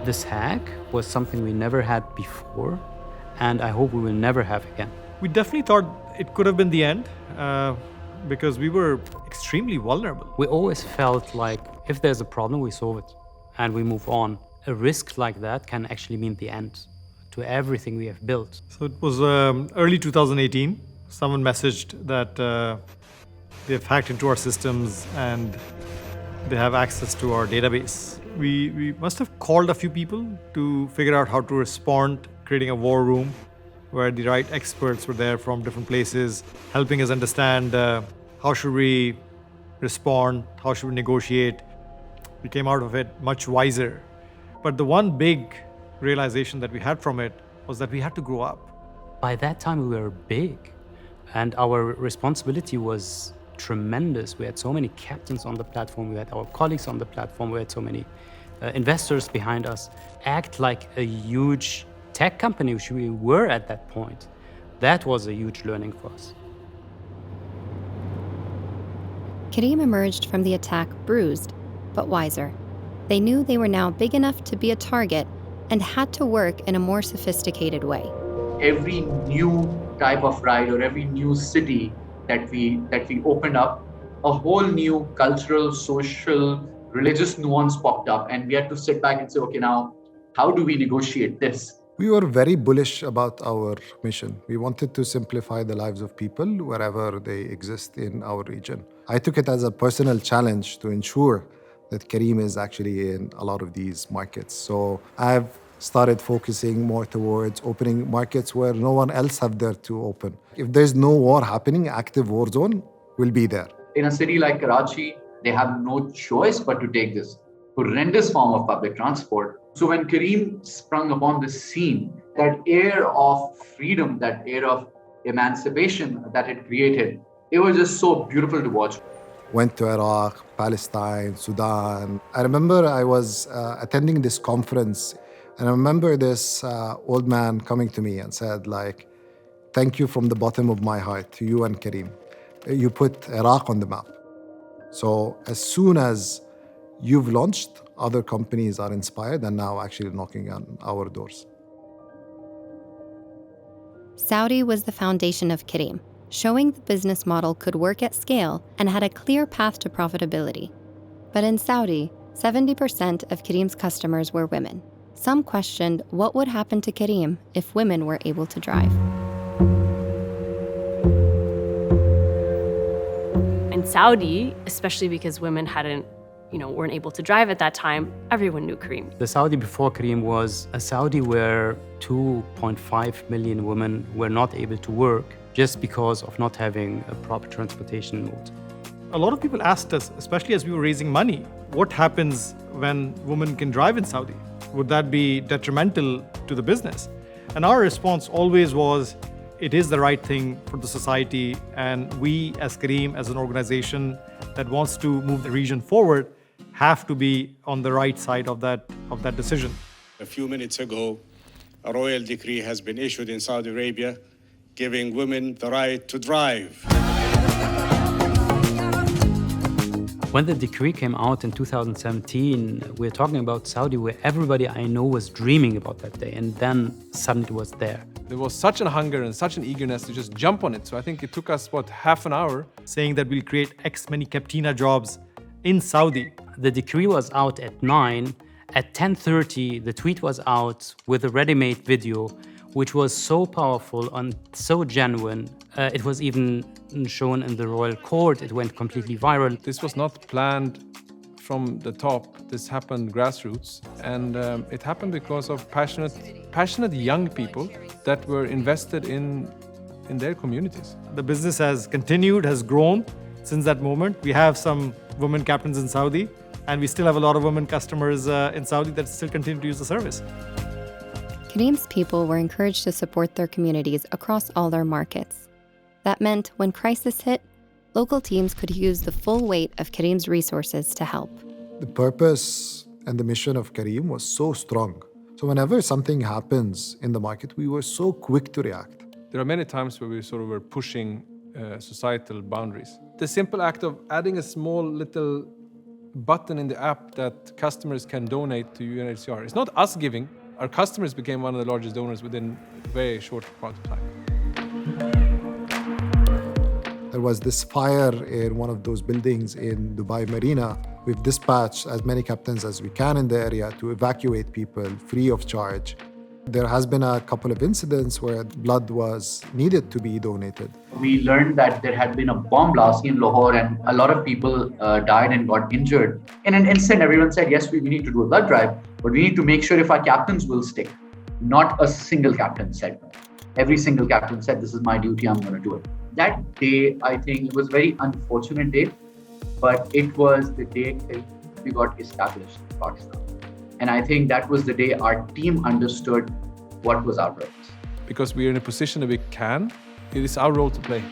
This hack was something we never had before, and I hope we will never have again. We definitely thought it could have been the end because we were extremely vulnerable. We always felt like if there's a problem, we solve it and we move on. A risk like that can actually mean the end to everything we have built. So it was early 2018. Someone messaged that they've hacked into our systems and they have access to our database. We must have called a few people to figure out how to respond, creating a war room where the right experts were there from different places, helping us understand how should we respond, how should we negotiate. We came out of it much wiser. But the one big realization that we had from it was that we had to grow up. By that time, we were big, and our responsibility was tremendous. We had so many captains on the platform, we had our colleagues on the platform, we had so many investors behind us. Act like a huge tech company, which we were at that point. That was a huge learning for us. Careem emerged from the attack bruised, but wiser. They knew they were now big enough to be a target and had to work in a more sophisticated way. Every new type of ride or every new city that we opened up, a whole new cultural, social, religious nuance popped up, and we had to sit back and say, okay, now how do we negotiate this? We were very bullish about our mission. We wanted to simplify the lives of people wherever they exist in our region. I took it as a personal challenge to ensure that Careem is actually in a lot of these markets. So I've started focusing more towards opening markets where no one else have dared to open. If there's no war happening, active war zone will be there. In a city like Karachi, they have no choice but to take this horrendous form of public transport. So when Careem sprung upon the scene, that air of freedom, that air of emancipation that it created, it was just so beautiful to watch. Went to Iraq, Palestine, Sudan. I remember I was attending this conference, and I remember this old man coming to me and said, like, thank you from the bottom of my heart to you and Careem. You put Iraq on the map. So as soon as you've launched, other companies are inspired and now actually knocking on our doors. Saudi was the foundation of Careem, showing the business model could work at scale and had a clear path to profitability. But in Saudi, 70% of Careem's customers were women. Some questioned what would happen to Careem if women were able to drive. In Saudi, especially because women weren't able to drive at that time, everyone knew Careem. The Saudi before Careem was a Saudi where 2.5 million women were not able to work just because of not having a proper transportation mode. A lot of people asked us, especially as we were raising money, what happens when women can drive in Saudi? Would that be detrimental to the business? And our response always was, it is the right thing for the society, and we as Careem, as an organization that wants to move the region forward, have to be on the right side of that decision. A few minutes ago, a royal decree has been issued in Saudi Arabia giving women the right to drive. When the decree came out in 2017, we're talking about Saudi where everybody I know was dreaming about that day, and then suddenly it was there. There was such a hunger and such an eagerness to just jump on it. So I think it took us, half an hour? Saying that we'll create X many Captinah jobs in Saudi. The decree was out at 9. At 10:30, the tweet was out with a ready-made video, which was so powerful and so genuine. It was even shown in the royal court. It went completely viral. This was not planned from the top. This happened grassroots. And it happened because of passionate young people that were invested in their communities. The business has continued, has grown since that moment. We have some women captains in Saudi, and we still have a lot of women customers in Saudi that still continue to use the service. Careem's people were encouraged to support their communities across all their markets. That meant when crisis hit, local teams could use the full weight of Careem's resources to help. The purpose and the mission of Careem was so strong. So whenever something happens in the market, we were so quick to react. There are many times where we sort of were pushing societal boundaries. The simple act of adding a small little button in the app that customers can donate to UNHCR. It's not us giving. Our customers became one of the largest donors within a very short amount of time. There was this fire in one of those buildings in Dubai Marina. We've dispatched as many captains as we can in the area to evacuate people free of charge. There has been a couple of incidents where blood was needed to be donated. We learned that there had been a bomb blast in Lahore and a lot of people died and got injured. In an instant, everyone said, yes, we need to do a blood drive, but we need to make sure if our captains will stick. Not a single captain said no. Every single captain said, this is my duty, I'm going to do it. That day, I think it was a very unfortunate day, but it was the day we got established in Pakistan. And I think that was the day our team understood what was our purpose. Because we are in a position that we can, it is our role to play.